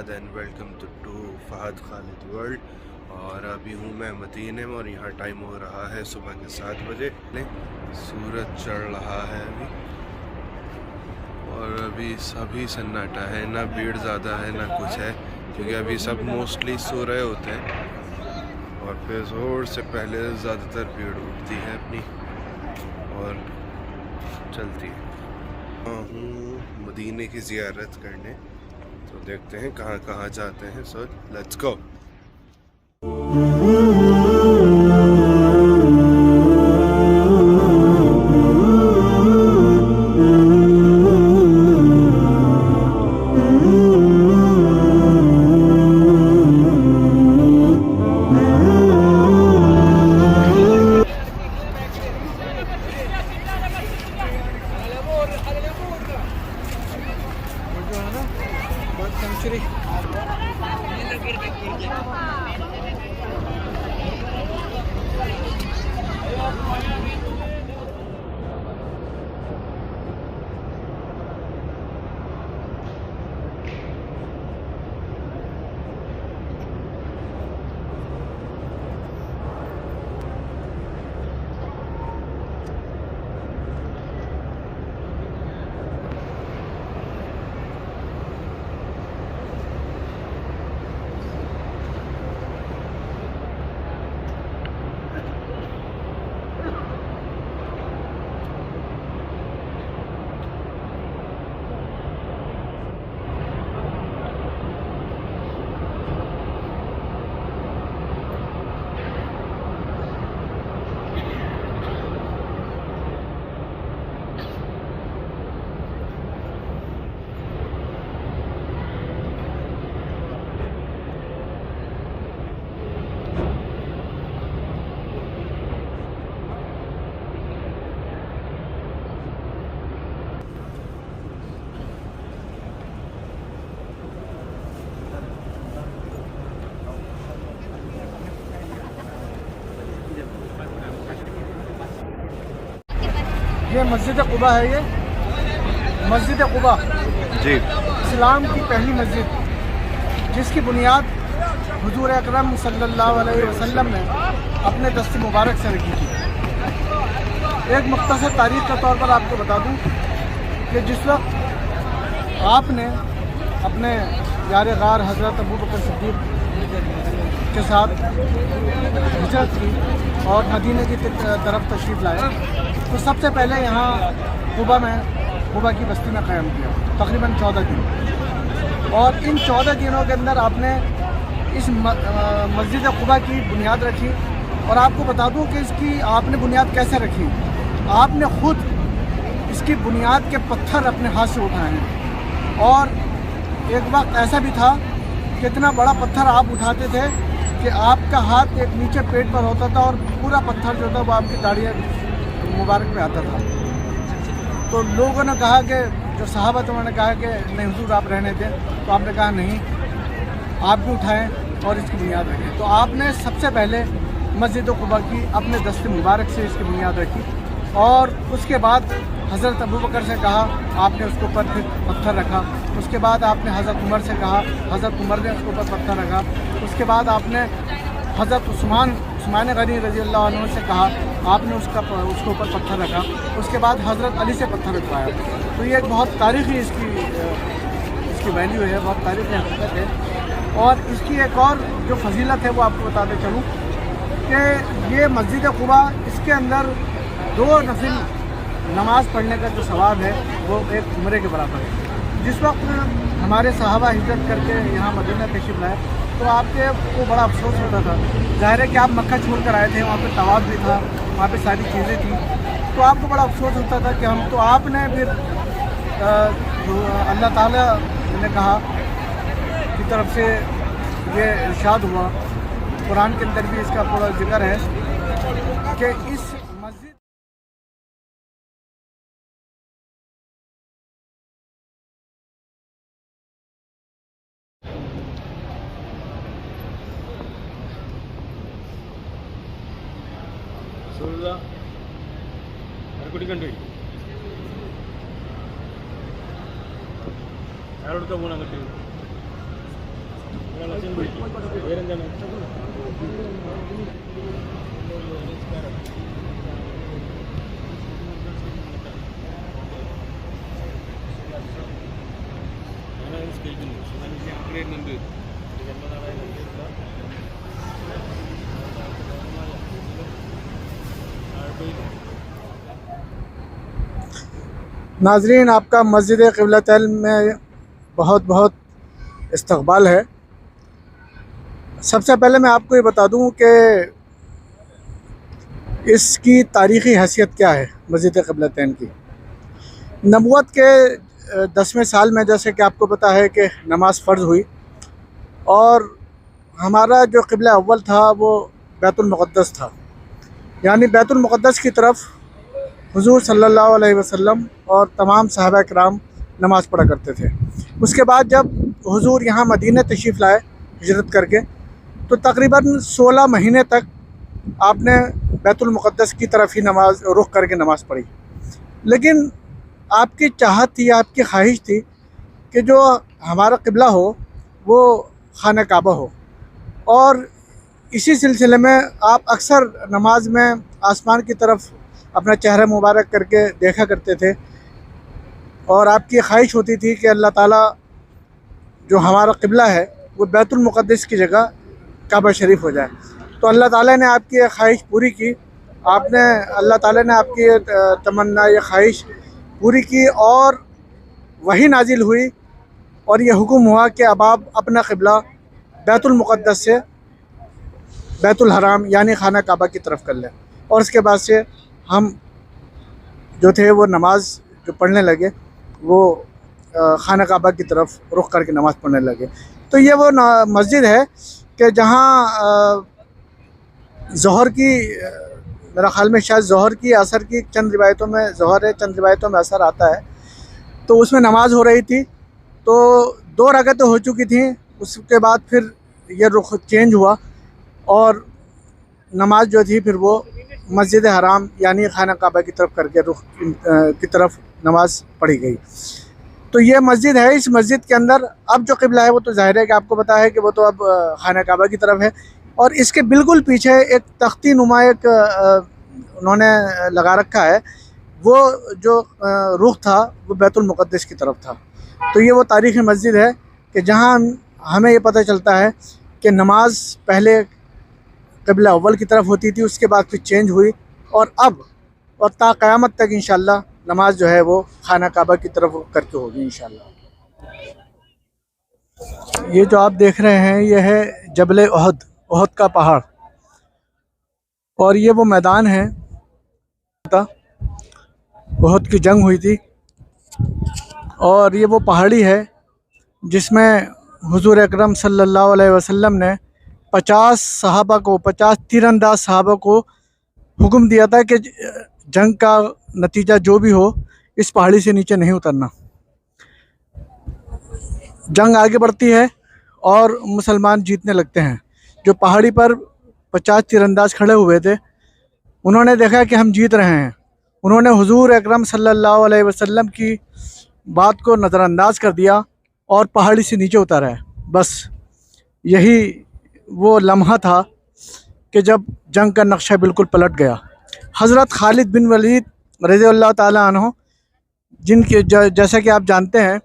Fahad and welcome to Fahad Khalid world. اور ابھی ہوں میں مدینے میں اور یہاں ٹائم ہو رہا ہے صبح کے 7 بجے. سورج چڑھ رہا ہے ابھی اور ابھی سبھی سناٹا ہے, نہ بھیڑ زیادہ ہے نہ کچھ ہے, کیونکہ ابھی سب موسٹلی سو رہے ہوتے ہیں اور پھر ظہور سے پہلے زیادہ تر بھیڑ اٹھتی ہے اپنی اور چلتی ہے. ہوں مدینے کی زیارت کرنے, تو دیکھتے ہیں کہاں کہاں جاتے ہیں. So let's go. یہ مسجد قباء ہے. یہ مسجد قباء جی اسلام کی پہلی مسجد, جس کی بنیاد حضور اکرم صلی اللہ علیہ وسلم نے اپنے دست مبارک سے رکھی تھی. ایک مختصر تاریخ کے طور پر آپ کو بتا دوں کہ جس وقت آپ نے اپنے یار غار حضرت ابوبکر صدیق کے ساتھ ہجرت کی اور مدینے کی طرف تشریف لائے, تو سب سے پہلے یہاں قباء کی بستی میں قیام کیا تقریباً 14 دن. اور ان 14 دنوں کے اندر آپ نے اس مسجد قباء کی بنیاد رکھی. اور آپ کو بتا دوں کہ اس کی آپ نے بنیاد کیسے رکھی. آپ نے خود اس کی بنیاد کے پتھر اپنے ہاتھ سے اٹھائے ہیں. اور ایک وقت ایسا بھی تھا کہ اتنا بڑا پتھر آپ اٹھاتے تھے کہ آپ کا ہاتھ ایک نیچے پیٹ پر ہوتا تھا اور پورا پتھر جو تھا وہ آپ کی داڑھی مبارک پہ آتا تھا. تو لوگوں نے کہا کہ جو صحابہ تھے انہوں نے کہا کہ نہیں حضور آپ رہنے دیں, تو آپ نے کہا نہیں, آپ بھی اٹھائیں اور اس کی بنیاد رکھیں. تو آپ نے سب سے پہلے مسجد قباء کی اپنے دست مبارک سے اس کی بنیاد رکھی. اور اس کے بعد حضرت ابوبکر سے کہا, آپ نے اس کے اوپر پھر پتھر رکھا. اس کے بعد آپ نے حضرت عمر سے کہا, حضرت عمر نے اس کے اوپر پتھر رکھا. اس کے بعد آپ نے حضرت عثمان غنی رضی اللہ عنہ سے کہا, آپ نے اس کے اوپر پتھر رکھا. اس کے بعد حضرت علی سے پتھر رکھوایا. تو یہ ایک بہت تاریخی اس کی ویلیو ہے, بہت تاریخی حقیقت ہے. اور اس کی ایک اور جو فضیلت ہے وہ آپ کو بتاتے چلوں کہ یہ مسجد قباء, اس کے اندر 2 نفل نماز پڑھنے کا جو ثواب ہے وہ ایک عمرے کے برابر ہے. جس وقت ہمارے صحابہ ہجرت کر کے یہاں مدینہ تشریف لائے تو آپ کو بڑا افسوس ہوتا تھا. ظاہر ہے کہ آپ مکہ چھوڑ کر آئے تھے, وہاں پہ طواف بھی تھا, وہاں پہ ساری چیزیں تھیں, تو آپ کو بڑا افسوس ہوتا تھا کہ ہم تو آپ نے پھر اللہ تعالیٰ نے کہا کی طرف سے یہ ارشاد ہوا, قرآن کے اندر بھی اس کا پورا ذکر ہے کہ اس مسجد കുടിക്കണ്ടേ ആരോടൊക്കെ പോകണം അങ്ങോട്ട് नाजरीन, आपका मस्जिद क़िबलतैन में बहुत बहुत इस्तकबाल है। सबसे पहले मैं आपको ये बता दूं कि इसकी तारीख़ी हैसियत क्या है। मस्जिद क़िबलतैन की नबूवत के 10वें साल में, जैसे कि आपको पता है कि नमाज फ़र्ज़ हुई और हमारा जो क़िबला अव्वल था वो बैतुल मुक़द्दस था, यानी बैतुल मुक़द्दस की तरफ हुज़ूर सल्लल्लाहु अलैहि वसल्लम और तमाम सहाबा किराम नमाज़ पढ़ा करते थे। उसके बाद जब हुज़ूर यहाँ मदीने तशरीफ़ लाए हिजरत करके, तो तकरीबन 16 महीने तक आपने बैतुल मुक़द्दस की तरफ ही नमाज रुख करके नमाज़ पढ़ी। लेकिन आपकी चाहत थी, आपकी ख्वाहिश थी कि जो हमारा क़िबला हो वो खाना काबा हो, और इसी सिलसिले में आप अक्सर नमाज में आसमान की तरफ अपना चेहरा मुबारक करके देखा करते थे, और आपकी ख्वाहिश होती थी कि अल्लाह ताला जो हमारा क़िबला है वो बैतुल मुक़द्दस की जगह काबा शरीफ हो जाए। तो अल्लाह ताला ने आपकी ये ख्वाहिश पूरी की। अल्लाह ताला ने आपकी ये तमन्ना, ये ख्वाहिश पूरी की, और वही नाजिल हुई और ये हुक्म हुआ कि अब आप अपना क़िबला बैतुल मुक़द्दस से बैतुल हराम यानी खाना काबा की तरफ कर लें। और उसके बाद से हम जो थे वो नमाज जो पढ़ने लगे वो खाना काबा की तरफ रुख करके नमाज़ पढ़ने लगे। तो ये वो मस्जिद है कि जहाँ ज़ोहर की, मेरा ख़्याल में शायद ज़ोहर की, असर की, चंद रिवायतों में ज़ोहर है, चंद रिवायतों में असर आता है। तो उसमें नमाज हो रही थी, तो 2 रकातें हो चुकी थी। उसके बाद फिर ये रुख चेंज हुआ और नमाज जो थी फिर वो मस्जिद हराम यानी खाना काबा की तरफ करके रुख की तरफ नमाज पढ़ी गई। तो ये मस्जिद है। इस मस्जिद के अंदर अब जो क़िबला है वो तो ज़ाहिर है कि आपको पता है कि वो तो अब खाना काबा की तरफ है, और इसके बिल्कुल पीछे एक तख्ती नुमा एक उन्होंने लगा रखा है। वो जो रुख था वो बैतुल मुक़द्दस की तरफ था। तो ये वो तारीख़ी मस्जिद है कि जहाँ हमें ये पता चलता है कि नमाज पहले क़िबला अव्वल की तरफ होती थी, उसके बाद फिर चेंज हुई, और अब और ता क़यामत तक इंशाअल्लाह नमाज जो है वो खाना काबा की तरफ करके होगी इंशाअल्लाह। ये जो आप देख रहे हैं ये है जबल उहद, उहद का पहाड़, और ये वो मैदान है, उहद की जंग हुई थी, और ये वो पहाड़ी है जिसमें हुज़ूर अकरम सल्लल्लाहु अलैहि वसल्लम ने 50 सहाबा को, 50 तीरंदाज सहाबा को हुक्म दिया था कि जंग का नतीजा जो भी हो इस पहाड़ी से नीचे नहीं उतरना। जंग आगे बढ़ती है और मुसलमान जीतने लगते हैं। जो पहाड़ी पर 50 तीरंदाज खड़े हुए थे, उन्होंने देखा कि हम जीत रहे हैं। उन्होंने हुज़ूर अकरम सल्लल्लाहु अलैहि वसल्लम की बात को नज़रअंदाज कर दिया और पहाड़ी से नीचे उतारा है। बस यही वो लम्हा था कि जब जंग का नक्शा बिल्कुल पलट गया। हज़रत खालिद बिन वलीद रज़ियल्लाहु ताला अन्हु, जिनके जैसा कि आप जानते हैं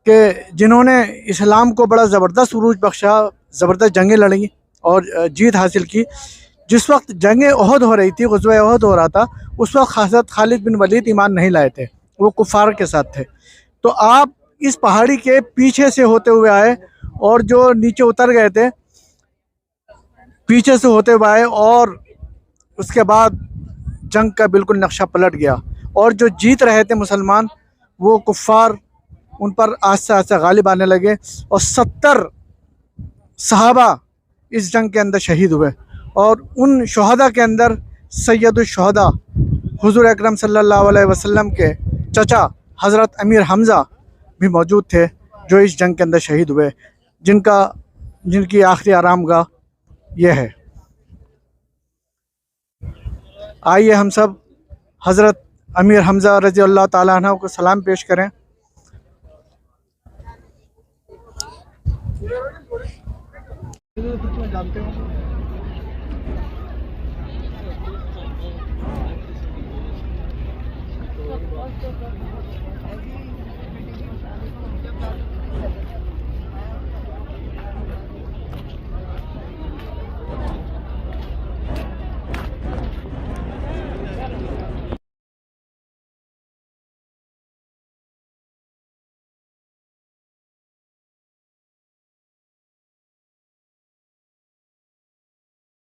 कि जिन्होंने इस्लाम को बड़ा ज़बरदस्त उरूज बख्शा, ज़बरदस्त जंगें लड़ी और जीत हासिल की। जिस वक्त जंग उहद हो रही थी, ग़ज़वा उहद हो रहा था, उस वक्त हज़रत खालिद बिन वलीद ईमान नहीं लाए थे, वो कुफ़ार के साथ थे। तो आप इस पहाड़ी के पीछे से होते हुए आए, और जो नीचे उतर गए थे पीछे से होते हुए आए, और उसके बाद जंग का बिल्कुल नक्शा पलट गया, और जो जीत रहे थे मुसलमान, वो कुफ़ार उन पर आस्ते आस्ते गालिब आने लगे, और 70 सहाबा इस जंग के अंदर शहीद हुए। और उन शहदा के अंदर सैयदुल शुहदा हुज़ूर अकरम सल्लल्लाहु अलैहि वसल्लम के चचा हज़रत अमीर हमज़ा भी मौजूद थे, जो इस जंग के अंदर शहीद हुए, जिनकी आखिरी आरामगाह ये है। आइए हम सब हज़रत अमीर हमज़ा रज़ियल्लाहु ताला अन्हु को सलाम पेश करें। जानते हो